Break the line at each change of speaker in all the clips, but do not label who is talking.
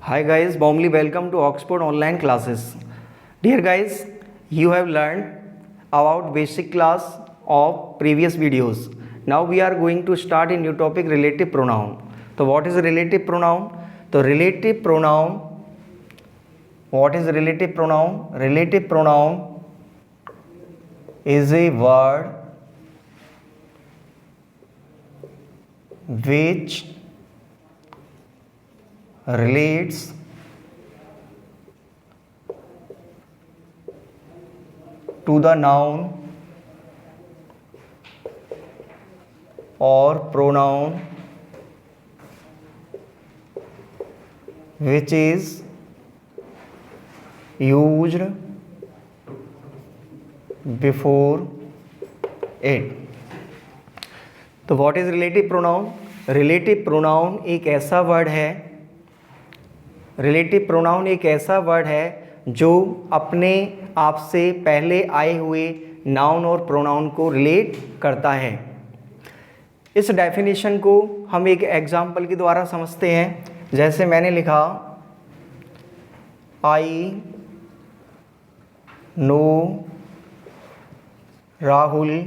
Hi guys, warmly welcome to Oxford online classes. Dear guys, you have learned about basic class of previous videos. Now we are going to start a new topic, relative pronoun. So what is relative pronoun? So relative pronoun, what is relative pronoun? Relative pronoun is a word which relates to the noun or pronoun which is used before it. तो what is relative pronoun? Relative pronoun एक ऐसा word है, relative pronoun एक ऐसा word है जो अपने आप से पहले आए हुए नाउन और प्रोनाउन को रिलेट करता है। इस डेफिनेशन को हम एक एग्जाम्पल के द्वारा समझते हैं। जैसे मैंने लिखा, I know Rahul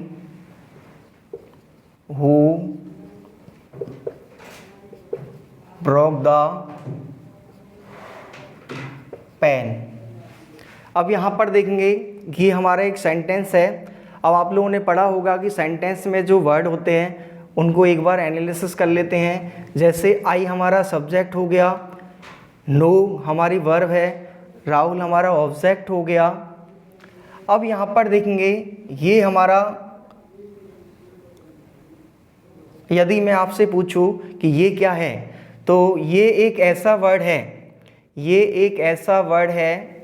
who broke the pen. अब यहाँ पर देखेंगे कि हमारा एक सेंटेंस है। अब आप लोगों ने पढ़ा होगा कि सेंटेंस में जो वर्ड होते हैं उनको एक बार एनालिसिस कर लेते हैं। जैसे आई हमारा सब्जेक्ट हो गया, नो हमारी वर्ब है, राहुल हमारा ऑब्जेक्ट हो गया। अब यहाँ पर देखेंगे ये हमारा, यदि मैं आपसे पूछूं कि ये क्या है, तो ये एक ऐसा वर्ड है, ये एक ऐसा वर्ड है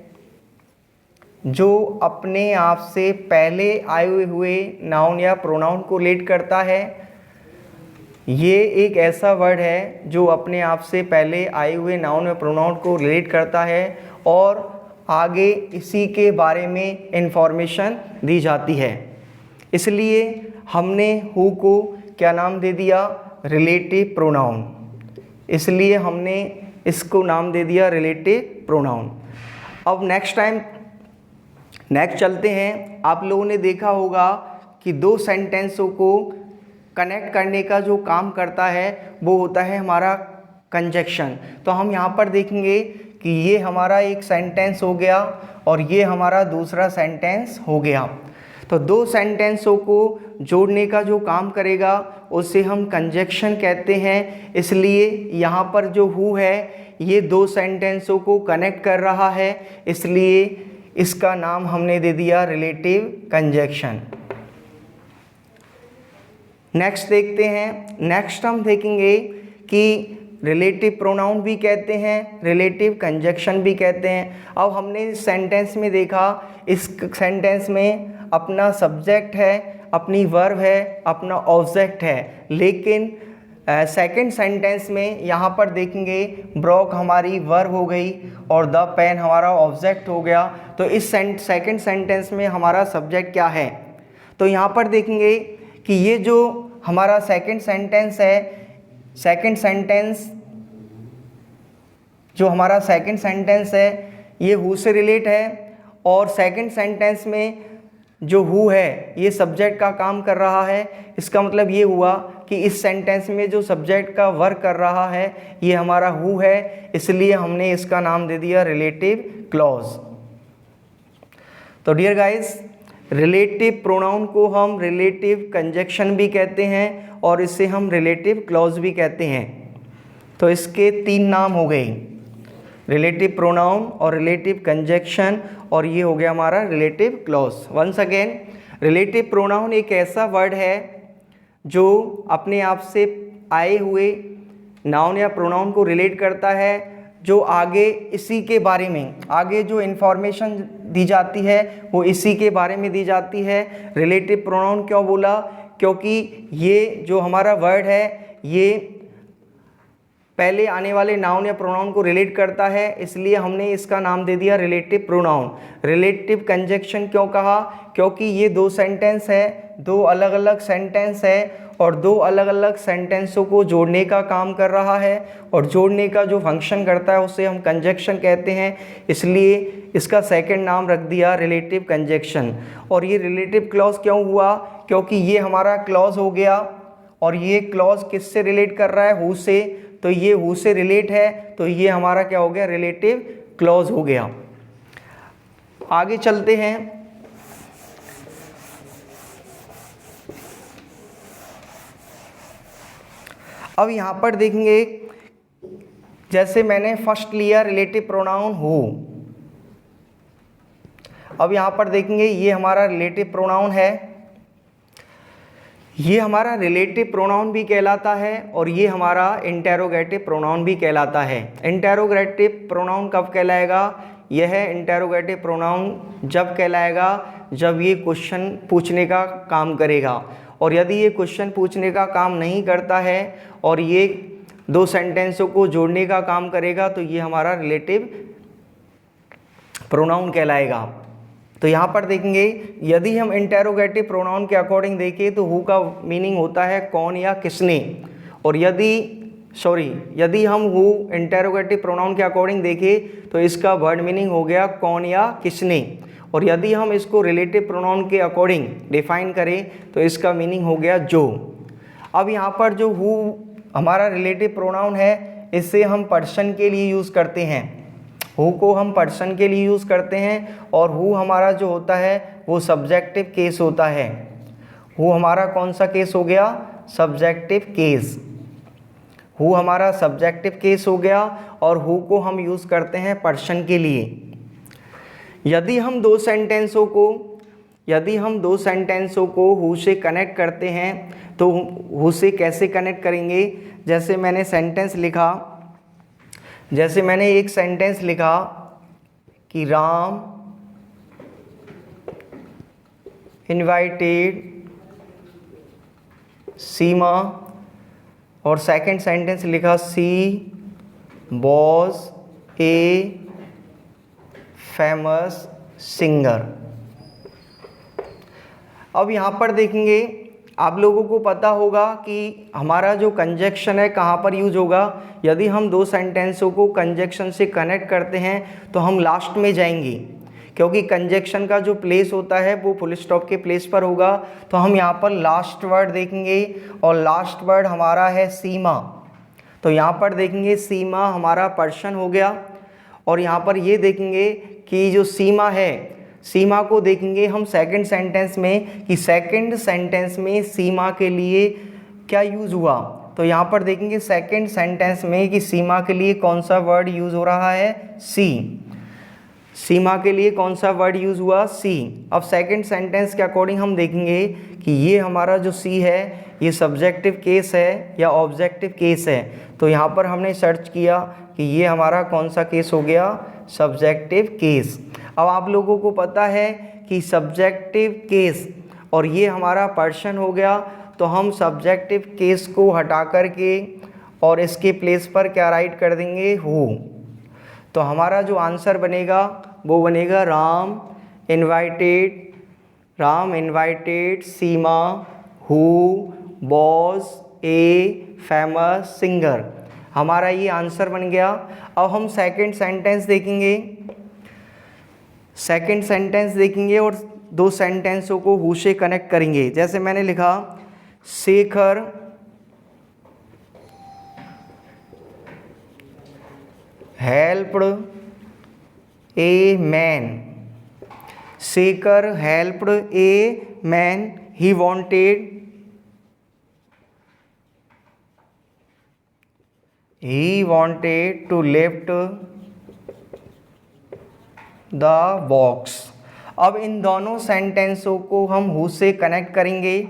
जो अपने आप से पहले आए हुए नाउन या प्रोनाउन को रिलेट करता है। ये एक ऐसा वर्ड है जो अपने आप से पहले आए हुए नाउन या प्रोनाउन को रिलेट करता है और आगे इसी के बारे में इंफॉर्मेशन दी जाती है। इसलिए हमने हु को क्या नाम दे दिया? Relative pronoun. इसलिए हमने इसको नाम दे दिया रिलेटिव प्रोनाउन। अब नेक्स्ट चलते हैं। आप लोगों ने देखा होगा कि दो सेंटेंसों को कनेक्ट करने का जो काम करता है वो होता है हमारा कंजक्शन। तो हम यहाँ पर देखेंगे कि ये हमारा एक सेंटेंस हो गया और ये हमारा दूसरा सेंटेंस हो गया। तो दो सेंटेंसों को जोड़ने का जो काम करेगा उसे हम कंजक्शन कहते हैं। इसलिए यहाँ पर जो हु है ये दो सेंटेंसों को कनेक्ट कर रहा है, इसलिए इसका नाम हमने दे दिया रिलेटिव कंजक्शन। नेक्स्ट देखते हैं। नेक्स्ट हम देखेंगे कि रिलेटिव प्रोनाउन भी कहते हैं, रिलेटिव कंजक्शन भी कहते हैं। अब हमने इस सेंटेंस में देखा, इस सेंटेंस में अपना सब्जेक्ट है, अपनी वर्ब है, अपना ऑब्जेक्ट है। लेकिन सेकंड सेंटेंस में यहाँ पर देखेंगे ब्रोक हमारी वर्ब हो गई और द पेन हमारा ऑब्जेक्ट हो गया। तो इस सेकंड सेंटेंस में हमारा सब्जेक्ट क्या है? तो यहाँ पर देखेंगे कि ये जो हमारा सेकंड सेंटेंस है, सेकंड सेंटेंस जो हमारा सेकंड सेंटेंस है ये हु से रिलेट है और सेकंड सेंटेंस में जो हु है ये सब्जेक्ट का काम कर रहा है। इसका मतलब ये हुआ कि इस सेंटेंस में जो सब्जेक्ट का वर्क कर रहा है ये हमारा हु है, इसलिए हमने इसका नाम दे दिया रिलेटिव क्लॉज। तो डियर गाइस, रिलेटिव प्रोनाउन को हम रिलेटिव कंजक्शन भी कहते हैं और इसे हम रिलेटिव क्लॉज भी कहते हैं। तो इसके तीन नाम हो गए, रिलेटिव प्रोनाउन और रिलेटिव कंजक्शन, और ये हो गया हमारा relative clause. Once again, relative pronoun एक ऐसा वर्ड है जो अपने आप से आए हुए नाउन या प्रोनाउन को रिलेट करता है, जो आगे इसी के बारे में, आगे जो इन्फॉर्मेशन दी जाती है वो इसी के बारे में दी जाती है। रिलेटिव प्रोनाउन क्यों बोला? क्योंकि ये जो हमारा वर्ड है ये पहले आने वाले नाउन या प्रोनाउन को रिलेट करता है, इसलिए हमने इसका नाम दे दिया रिलेटिव प्रोनाउन। रिलेटिव कंजक्शन क्यों कहा? क्योंकि ये दो सेंटेंस है, दो अलग अलग सेंटेंस है और दो अलग अलग सेंटेंसों को जोड़ने का काम कर रहा है, और जोड़ने का जो फंक्शन करता है उसे हम कंजक्शन कहते हैं, इसलिए इसका सेकंड नाम रख दिया रिलेटिव कंजक्शन। और ये रिलेटिव क्लॉज क्यों हुआ? क्योंकि ये हमारा क्लॉज हो गया, और ये क्लॉज किससे रिलेट कर रहा है? हु से, तो ये हु से रिलेट है, तो ये हमारा क्या हो गया? रिलेटिव क्लॉज हो गया। आगे चलते हैं। अब यहाँ पर देखेंगे, जैसे मैंने फर्स्ट लिया रिलेटिव प्रोनाउन हु, अब यहाँ पर देखेंगे ये हमारा रिलेटिव प्रोनाउन है, ये हमारा रिलेटिव प्रोनाउन भी कहलाता है और ये हमारा इंटेरोगेटिव प्रोनाउन भी कहलाता है। इंटेरोगेटिव प्रोनाउन कब कहलाएगा? यह इंटेरोगेटिव प्रोनाउन जब कहलाएगा जब ये क्वेश्चन पूछने का काम करेगा, और यदि ये क्वेश्चन पूछने का काम नहीं करता है और ये दो सेंटेंसों को जोड़ने का काम करेगा तो ये हमारा रिलेटिव प्रोनाउन कहलाएगा। तो यहाँ पर देखेंगे, यदि हम इंटेरोगेटिव प्रोनाउन के अकॉर्डिंग देखें तो हु का मीनिंग होता है कौन या किसने, और यदि हम हु इंटेरोगेटिव प्रोनाउन के अकॉर्डिंग देखें तो इसका वर्ड मीनिंग हो गया कौन या किसने, और यदि हम इसको रिलेटिव प्रोनाउन के अकॉर्डिंग डिफाइन करें तो इसका मीनिंग हो गया जो। अब यहाँ पर जो हु हमारा रिलेटिव प्रोनाउन है, इससे हम पर्सन के लिए यूज़ करते हैं, हु को हम पर्सन के लिए यूज़ करते हैं, और हु हमारा जो होता है वो सब्जेक्टिव केस होता है। हु हमारा कौन सा केस हो गया? Subjective case. हु हमारा सब्जेक्टिव केस हो गया, और हु को हम यूज़ करते हैं पर्सन के लिए। यदि हम दो सेंटेंसों को हु से कनेक्ट करते हैं तो हु से कैसे कनेक्ट करेंगे? जैसे मैंने एक सेंटेंस लिखा कि राम इनवाइटेड सीमा, और सेकंड सेंटेंस लिखा सी वॉज ए फेमस सिंगर। अब यहाँ पर देखेंगे, आप लोगों को पता होगा कि हमारा जो कंजक्शन है कहाँ पर यूज होगा। यदि हम दो सेंटेंसों को कंजक्शन से कनेक्ट करते हैं तो हम लास्ट में जाएंगे, क्योंकि कंजक्शन का जो प्लेस होता है वो फुल स्टॉप के प्लेस पर होगा। तो हम यहाँ पर लास्ट वर्ड देखेंगे, और लास्ट वर्ड हमारा है सीमा। तो यहाँ पर देखेंगे सीमा हमारा पर्सन हो गया, और यहाँ पर ये देखेंगे कि जो सीमा है, सीमा को देखेंगे हम सेकंड सेंटेंस में कि सेकंड सेंटेंस में सीमा के लिए क्या यूज़ हुआ। तो यहाँ पर देखेंगे सेकंड सेंटेंस में कि सीमा के लिए कौन सा वर्ड यूज़ हो रहा है? सी। सीमा के लिए कौन सा वर्ड यूज़ हुआ? सी। अब सेकंड सेंटेंस के अकॉर्डिंग हम देखेंगे कि ये हमारा जो सी है ये सब्जेक्टिव केस है या ऑब्जेक्टिव केस है। तो यहाँ पर हमने सर्च किया कि ये हमारा कौन सा केस हो गया? Subjective case. अब आप लोगों को पता है कि सब्जेक्टिव केस और ये हमारा पर्सन हो गया, तो हम सब्जेक्टिव केस को हटा करके और इसके प्लेस पर क्या राइट कर देंगे? हु। तो हमारा जो आंसर बनेगा वो बनेगा Ram invited Seema who was a famous singer. हमारा ये आंसर बन गया। अब हम सेकंड सेंटेंस देखेंगे और दो सेंटेंसों को हु से कनेक्ट करेंगे। जैसे मैंने लिखा Shekhar helped a man. Shekhar helped a man, he wanted to lift the box। अब इन दोनों सेंटेंसों को हम हु से कनेक्ट करेंगे।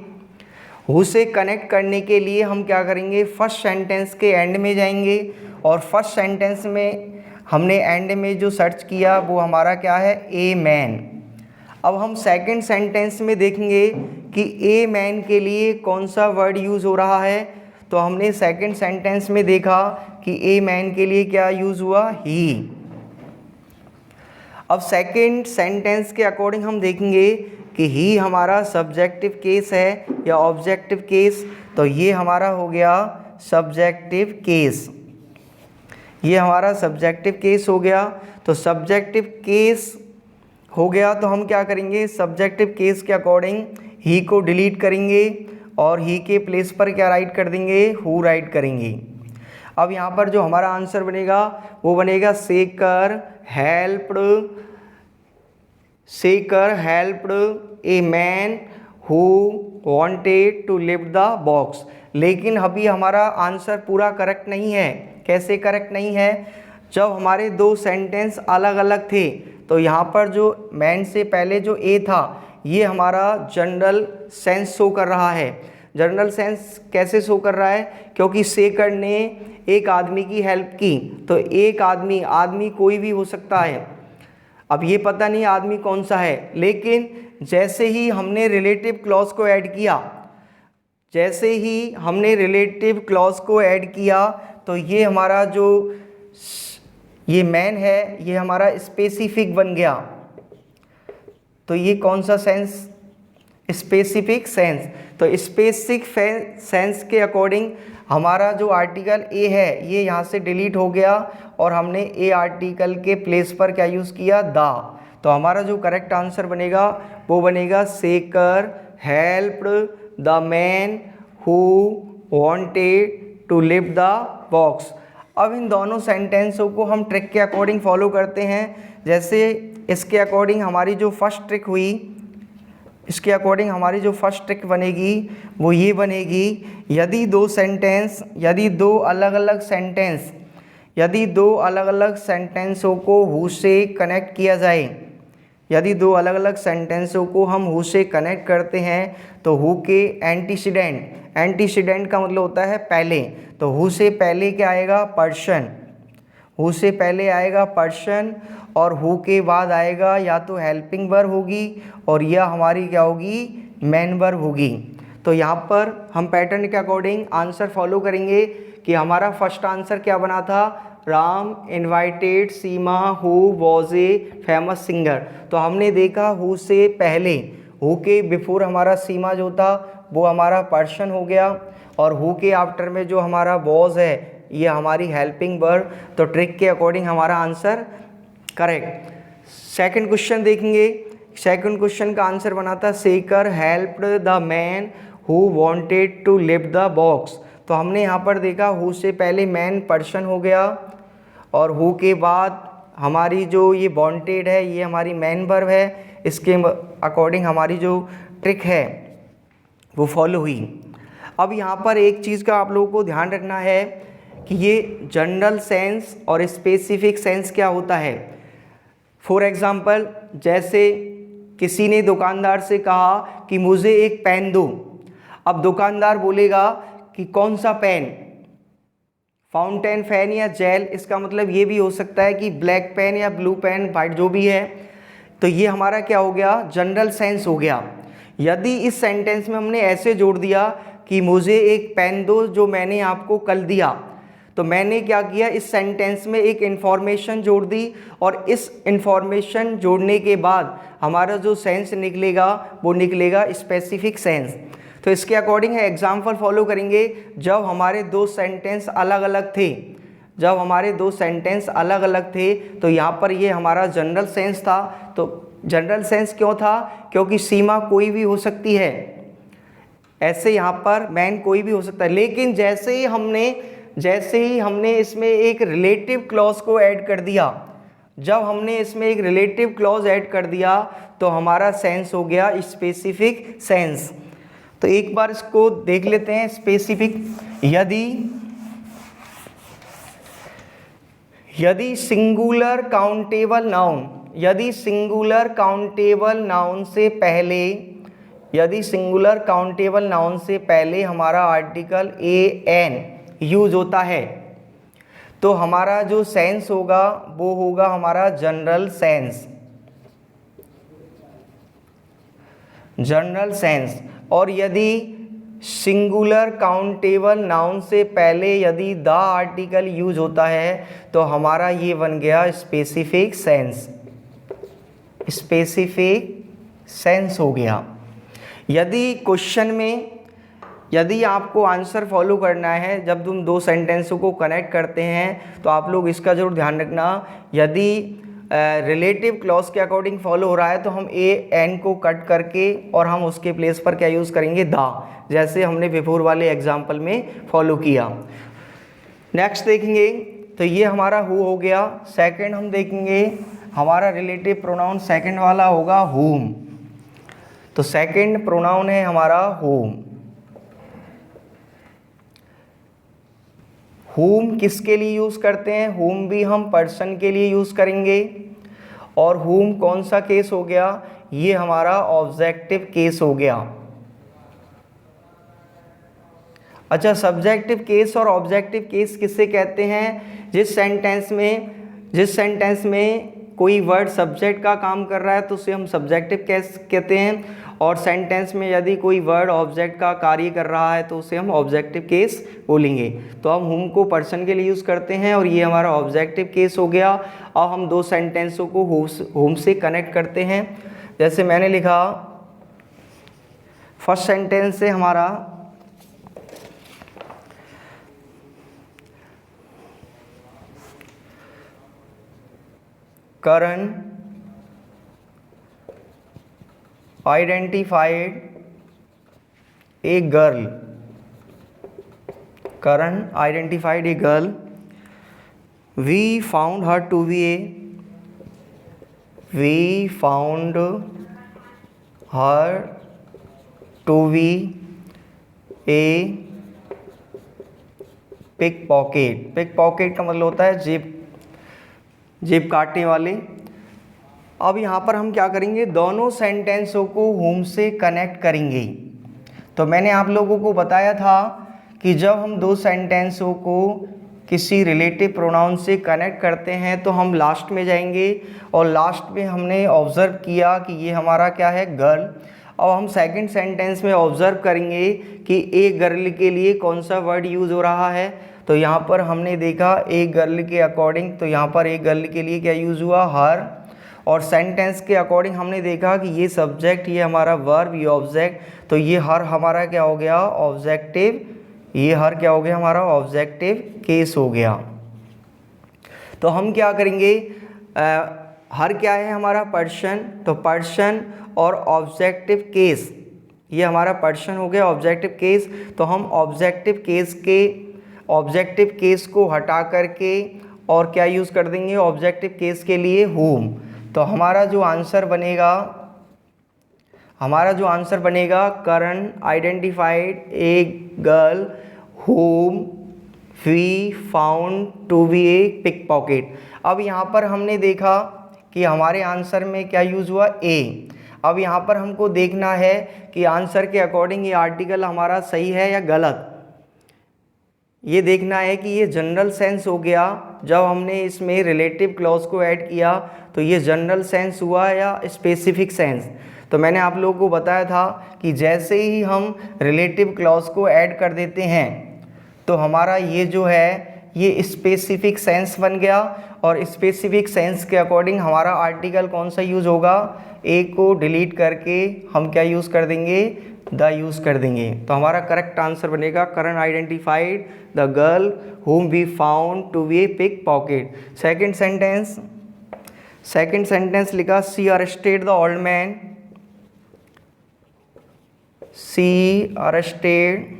हु से कनेक्ट करने के लिए हम क्या करेंगे? फर्स्ट सेंटेंस के एंड में जाएंगे, और फर्स्ट सेंटेंस में हमने एंड में जो सर्च किया वो हमारा क्या है? A man. अब हम सेकंड सेंटेंस में देखेंगे कि ए मैन के लिए कौन सा वर्ड यूज़ हो रहा है। तो हमने सेकंड सेंटेंस में देखा कि ए मैन के लिए क्या यूज़ हुआ, ही। अब सेकंड सेंटेंस के अकॉर्डिंग हम देखेंगे कि ही हमारा सब्जेक्टिव केस है या ऑब्जेक्टिव केस। तो ये हमारा हो गया सब्जेक्टिव केस, ये हमारा सब्जेक्टिव केस हो गया। तो सब्जेक्टिव केस हो गया तो हम क्या करेंगे, सब्जेक्टिव केस के अकॉर्डिंग ही को डिलीट करेंगे और ही के प्लेस पर क्या राइट कर देंगे, हु राइट करेंगे। अब यहाँ पर जो हमारा आंसर बनेगा वो बनेगा Shekhar helped a man who wanted to lift the box. लेकिन अभी हमारा आंसर पूरा करेक्ट नहीं है। कैसे करेक्ट नहीं है, जब हमारे दो सेंटेंस अलग अलग थे तो यहाँ पर जो मैन से पहले जो ए था ये हमारा जनरल सेंस शो कर रहा है। जनरल सेंस कैसे शो कर रहा है, क्योंकि शेकर ने एक आदमी की हेल्प की। तो एक आदमी कोई भी हो सकता है, अब ये पता नहीं आदमी कौन सा है, लेकिन जैसे ही हमने रिलेटिव क्लॉज को ऐड किया, जैसे ही हमने रिलेटिव क्लॉज को ऐड किया तो ये हमारा जो ये मैन है ये हमारा स्पेसिफिक बन गया। तो ये कौन सा सेंस, स्पेसिफिक सेंस। तो स्पेसिफिक सेंस के अकॉर्डिंग हमारा जो आर्टिकल ए है ये यहाँ से डिलीट हो गया और हमने ए आर्टिकल के प्लेस पर क्या यूज़ किया, द। तो हमारा जो करेक्ट आंसर बनेगा वो बनेगा Shekhar helped the man who wanted to lift the box. अब इन दोनों सेंटेंसों को हम ट्रिक के अकॉर्डिंग फॉलो करते हैं। जैसे इसके अकॉर्डिंग हमारी जो फर्स्ट ट्रिक हुई, इसके अकॉर्डिंग हमारी जो फर्स्ट ट्रिक बनेगी वो ये बनेगी, यदि दो अलग अलग सेंटेंसों को हु से कनेक्ट किया जाए, यदि दो अलग अलग सेंटेंसों को हम हु से कनेक्ट करते हैं तो हु के एंटीसीडेंट का मतलब होता है पहले। तो हु से पहले क्या आएगा, पर्सन। हु से पहले आएगा पर्सन और हु के बाद आएगा या तो हेल्पिंग वर्ब होगी और या हमारी क्या होगी, मेन वर्ब होगी। तो यहाँ पर हम पैटर्न के अकॉर्डिंग आंसर फॉलो करेंगे कि हमारा फर्स्ट आंसर क्या बना था, Ram invited Seema who was a famous singer. तो हमने देखा हु से पहले, हु के बिफोर हमारा सीमा जो था वो हमारा पर्सन हो गया और हु के आफ्टर में जो हमारा वॉज है ये हमारी हेल्पिंग वर्ब। तो ट्रिक के अकॉर्डिंग हमारा आंसर करेक्ट। सेकंड क्वेश्चन देखेंगे। सेकंड क्वेश्चन का आंसर बना था Shekhar helped the man who wanted to lift the box. तो हमने यहाँ पर देखा हु से पहले मैन पर्सन हो गया और हु के बाद हमारी जो ये वांटेड है ये हमारी मेन वर्ब है। इसके अकॉर्डिंग हमारी जो ट्रिक है वो फॉलो हुई। अब यहाँ पर एक चीज़ का आप लोगों को ध्यान रखना है कि ये जनरल सेंस और स्पेसिफिक सेंस क्या होता है। फॉर एग्ज़ाम्पल, जैसे किसी ने दुकानदार से कहा कि मुझे एक पेन दो। अब दुकानदार बोलेगा कि कौन सा पेन, फाउंटेन पेन या जेल। इसका मतलब ये भी हो सकता है कि ब्लैक पेन या ब्लू पेन, वाइट, जो भी है। तो ये हमारा क्या हो गया, जनरल सेंस हो गया। यदि इस सेंटेंस में हमने ऐसे जोड़ दिया कि मुझे एक पेन दो जो मैंने आपको कल दिया, तो मैंने क्या किया, इस सेंटेंस में एक इन्फॉर्मेशन जोड़ दी और इस इन्फॉर्मेशन जोड़ने के बाद हमारा जो सेंस निकलेगा वो निकलेगा स्पेसिफिक सेंस। तो इसके अकॉर्डिंग है एग्जाम्पल फॉलो करेंगे। जब हमारे दो सेंटेंस अलग अलग थे तो यहाँ पर ये हमारा जनरल सेंस था। तो जनरल सेंस क्यों था, क्योंकि सीमा कोई भी हो सकती है, ऐसे यहाँ पर मैन कोई भी हो सकता है। लेकिन जैसे ही हमने इसमें एक रिलेटिव क्लॉज को ऐड कर दिया, जब हमने इसमें एक रिलेटिव क्लॉज ऐड कर दिया तो हमारा सेंस हो गया स्पेसिफिक सेंस। तो एक बार इसको देख लेते हैं। स्पेसिफिक, यदि सिंगुलर काउंटेबल नाउन से पहले हमारा आर्टिकल ए एन यूज होता है तो हमारा जो सेंस होगा वो होगा हमारा जनरल सेंस। और यदि सिंगुलर काउंटेबल नाउन से पहले यदि द आर्टिकल यूज होता है तो हमारा ये बन गया स्पेसिफिक सेंस, स्पेसिफिक सेंस हो गया। यदि क्वेश्चन में यदि आपको आंसर फॉलो करना है जब तुम दो सेंटेंसों को कनेक्ट करते हैं तो आप लोग इसका ज़रूर ध्यान रखना, यदि रिलेटिव क्लॉज के अकॉर्डिंग फॉलो हो रहा है तो हम ए एन को कट करके और हम उसके प्लेस पर क्या यूज़ करेंगे, द, जैसे हमने बिफोर वाले एग्जाम्पल में फॉलो किया। नेक्स्ट देखेंगे तो ये हमारा हु हो गया। सेकंड हम देखेंगे हमारा रिलेटिव प्रोनाउन सेकंड वाला होगा हुम। तो सेकंड प्रोनाउन है हमारा हुम। हुम किसके लिए यूज़ करते हैं, हुम भी हम पर्सन के लिए यूज़ करेंगे। और हुम कौन सा केस हो गया, ये हमारा ऑब्जेक्टिव केस हो गया। अच्छा, सब्जेक्टिव केस और ऑब्जेक्टिव केस किससे कहते हैं, जिस सेंटेंस में कोई वर्ड सब्जेक्ट का काम कर रहा है तो उसे हम सब्जेक्टिव केस कहते हैं, और सेंटेंस में यदि कोई वर्ड ऑब्जेक्ट का कार्य कर रहा है तो उसे हम ऑब्जेक्टिव केस बोलेंगे। तो हम हुम को पर्सन के लिए यूज़ करते हैं और ये हमारा ऑब्जेक्टिव केस हो गया। अब हम दो सेंटेंसों को हुम से कनेक्ट करते हैं। जैसे मैंने लिखा फर्स्ट सेंटेंस से हमारा करण identified a girl. Karan identified a girl. We found her to be a pickpocket. pickpocket का मतलब होता है जेब काटने वाले। अब यहाँ पर हम क्या करेंगे, दोनों सेंटेंसों को हुम से कनेक्ट करेंगे। तो मैंने आप लोगों को बताया था कि जब हम दो सेंटेंसों को किसी रिलेटिव प्रोनाउन से कनेक्ट करते हैं तो हम लास्ट में जाएंगे, और लास्ट में हमने ऑब्ज़र्व किया कि ये हमारा क्या है, गर्ल। अब हम सेकंड सेंटेंस में ऑब्ज़र्व करेंगे कि ए गर्ल के लिए कौन सा वर्ड यूज़ हो रहा है। तो यहाँ पर हमने देखा ए गर्ल के अकॉर्डिंग, तो यहाँ पर ए गर्ल के लिए क्या यूज़ हुआ, हर। और सेंटेंस के अकॉर्डिंग हमने देखा कि ये सब्जेक्ट, ये हमारा वर्ब, ये ऑब्जेक्ट, तो ये हर हमारा क्या हो गया, ऑब्जेक्टिव, ये हर क्या हो गया हमारा ऑब्जेक्टिव केस हो गया। तो हम क्या करेंगे, हर क्या है हमारा पर्सन, तो पर्सन और ऑब्जेक्टिव केस, ये हमारा पर्सन हो गया ऑब्जेक्टिव केस। तो हम ऑब्जेक्टिव केस को हटा करके और क्या यूज़ कर देंगे, ऑब्जेक्टिव केस के लिए हुम। तो हमारा जो आंसर बनेगा Karan identified a girl whom we found to be a pickpocket। अब यहाँ पर हमने देखा कि हमारे आंसर में क्या यूज़ हुआ, ए। अब यहाँ पर हमको देखना है कि आंसर के अकॉर्डिंग ये आर्टिकल हमारा सही है या गलत। ये देखना है कि ये जनरल सेंस हो गया, जब हमने इसमें रिलेटिव क्लॉज को ऐड किया तो ये जनरल सेंस हुआ या स्पेसिफिक सेंस। तो मैंने आप लोगों को बताया था कि जैसे ही हम रिलेटिव क्लॉज को ऐड कर देते हैं तो हमारा ये जो है ये स्पेसिफिक सेंस बन गया, और स्पेसिफिक सेंस के अकॉर्डिंग हमारा आर्टिकल कौन सा यूज़ होगा, ए को डिलीट करके हम क्या यूज़ कर देंगे, द यूज़ कर देंगे। तो हमारा करेक्ट आंसर बनेगा Karan identified the girl whom we found to be a pickpocket। Second sentence लिखा she arrested the old man, she arrested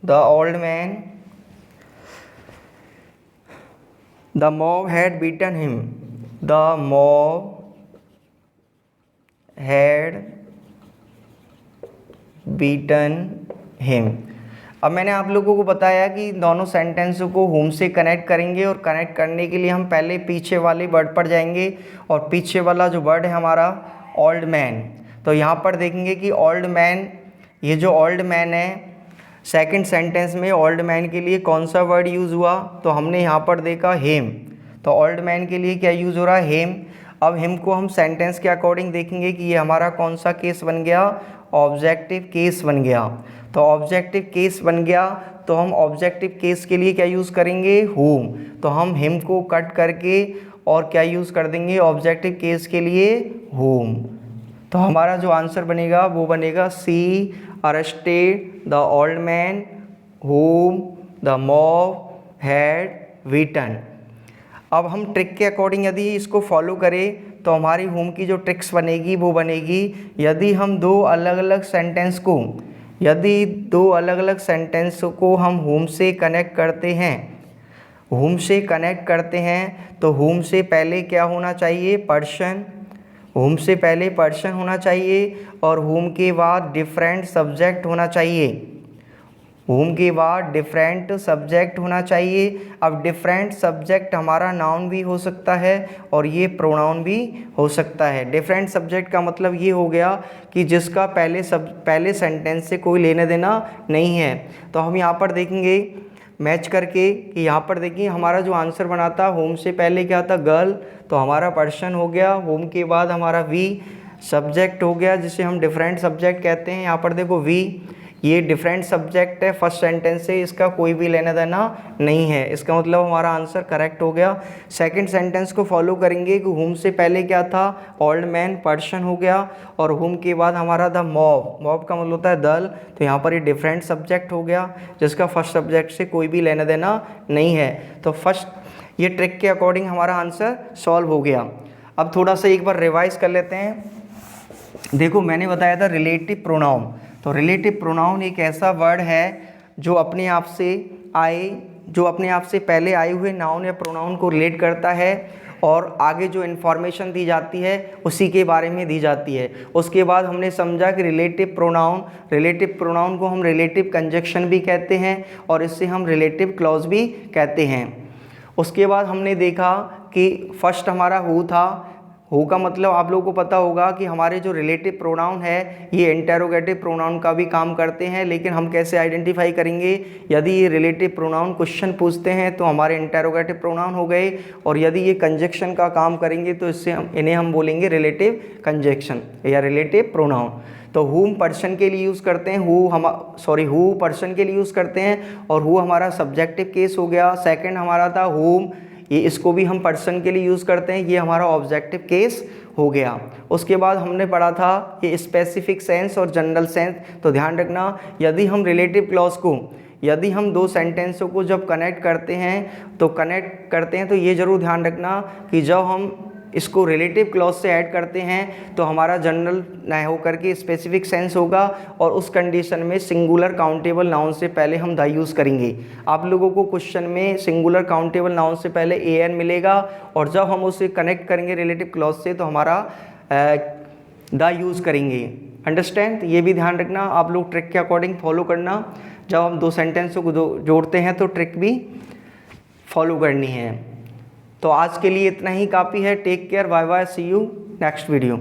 the old man, the mob had beaten him, the mob had beaten him। अब मैंने आप लोगों को बताया कि दोनों सेंटेंसों को हुम से कनेक्ट करेंगे, और कनेक्ट करने के लिए हम पहले पीछे वाले वर्ड पर जाएंगे, और पीछे वाला जो वर्ड है हमारा ओल्ड मैन। तो यहाँ पर देखेंगे कि ओल्ड मैन, ये जो ओल्ड मैन है सेकंड सेंटेंस में ओल्ड मैन के लिए कौन सा वर्ड यूज़ हुआ, तो हमने यहाँ पर देखा हेम। तो ओल्ड मैन के लिए क्या यूज़ हो रहा है, हेम। अब हिम को हम सेंटेंस के अकॉर्डिंग देखेंगे कि ये हमारा कौन सा केस बन गया, ऑब्जेक्टिव केस बन गया। तो ऑब्जेक्टिव केस बन गया तो हम ऑब्जेक्टिव केस के लिए क्या यूज़ करेंगे, हुम। तो हम हिम को कट करके और क्या यूज़ कर देंगे ऑब्जेक्टिव केस के लिए, हुम। तो हमारा जो आंसर बनेगा वो बनेगा she arrested the old man whom the mob had beaten. अब हम ट्रिक के अकॉर्डिंग यदि इसको फॉलो करें तो हमारी होम की जो ट्रिक्स बनेगी वो बनेगी, यदि हम दो अलग अलग सेंटेंस को हम होम से कनेक्ट करते हैं, तो होम से पहले क्या होना चाहिए, पर्सन। होम से पहले पर्सन होना चाहिए और होम के बाद डिफरेंट सब्जेक्ट होना चाहिए। होम के बाद डिफरेंट सब्जेक्ट होना चाहिए। अब डिफरेंट सब्जेक्ट हमारा नाउन भी हो सकता है और ये प्रोनाउन भी हो सकता है। डिफरेंट सब्जेक्ट का मतलब ये हो गया कि जिसका पहले सेंटेंस से कोई लेना देना नहीं है। तो हम यहाँ पर देखेंगे मैच करके कि यहाँ पर देखिए हमारा जो आंसर बना था, होम से पहले क्या था, गर्ल, तो हमारा पर्सन हो गया। होम के बाद हमारा वी सब्जेक्ट हो गया जिसे हम डिफरेंट सब्जेक्ट कहते हैं। यहाँ पर देखो वी, ये डिफरेंट सब्जेक्ट है, फर्स्ट सेंटेंस से इसका कोई भी लेना देना नहीं है। इसका मतलब हमारा आंसर करेक्ट हो गया। सेकंड सेंटेंस को फॉलो करेंगे कि होम से पहले क्या था, ओल्ड मैन, पर्सन हो गया और होम के बाद हमारा था मॉब। मॉब का मतलब होता है दल, तो यहाँ पर ये डिफरेंट सब्जेक्ट हो गया जिसका फर्स्ट सब्जेक्ट से कोई भी लेना देना नहीं है। तो फर्स्ट ये ट्रिक के अकॉर्डिंग हमारा आंसर सॉल्व हो गया। अब थोड़ा सा एक बार रिवाइज कर लेते हैं। देखो मैंने बताया था रिलेटिव प्रोनाउन। तो रिलेटिव प्रोनाउन एक ऐसा वर्ड है जो अपने आप से पहले आए हुए नाउन या प्रोनाउन को रिलेट करता है और आगे जो इन्फॉर्मेशन दी जाती है उसी के बारे में दी जाती है। उसके बाद हमने समझा कि रिलेटिव प्रोनाउन को हम रिलेटिव कंजक्शन भी कहते हैं और इससे हम रिलेटिव क्लॉज भी कहते हैं। उसके बाद हमने देखा कि फर्स्ट हमारा हु था। हु का मतलब आप लोगों को पता होगा कि हमारे जो रिलेटिव प्रोनाउन है ये इंटेरोगेटिव प्रोनाउन का भी काम करते हैं, लेकिन हम कैसे आइडेंटिफाई करेंगे, यदि ये रिलेटिव प्रोनाउन क्वेश्चन पूछते हैं तो हमारे इंटेरोगेटिव प्रोनाउन हो गए, और यदि ये कंजक्शन का काम करेंगे तो इन्हें हम बोलेंगे रिलेटिव कंजक्शन या रिलेटिव प्रोनाउन। तो हुम पर्सन के लिए यूज़ करते हैं, हु पर्सन के लिए यूज़ करते हैं और हु हमारा सब्जेक्टिव केस हो गया। सेकंड हमारा था हुम, ये इसको भी हम पर्सन के लिए यूज़ करते हैं, ये हमारा ऑब्जेक्टिव केस हो गया। उसके बाद हमने पढ़ा था ये स्पेसिफिक सेंस और जनरल सेंस। तो ध्यान रखना, यदि हम रिलेटिव क्लॉज को, यदि हम दो सेंटेंसों को जब कनेक्ट करते हैं तो ये ज़रूर ध्यान रखना कि जब हम इसको रिलेटिव क्लॉज से ऐड करते हैं तो हमारा जनरल ना होकर के स्पेसिफिक सेंस होगा और उस कंडीशन में सिंगुलर काउंटेबल नाउन से पहले हम द यूज़ करेंगे। आप लोगों को क्वेश्चन में सिंगुलर काउंटेबल नाउन से पहले एन मिलेगा और जब हम उसे कनेक्ट करेंगे रिलेटिव क्लॉज से तो हमारा द यूज़ करेंगे। अंडरस्टैंड? ये भी ध्यान रखना, आप लोग ट्रिक के अकॉर्डिंग फॉलो करना। जब हम दो सेंटेंसों को जोड़ते हैं तो ट्रिक भी फॉलो करनी है। तो आज के लिए इतना ही काफ़ी है। Take care, bye bye, see you next video.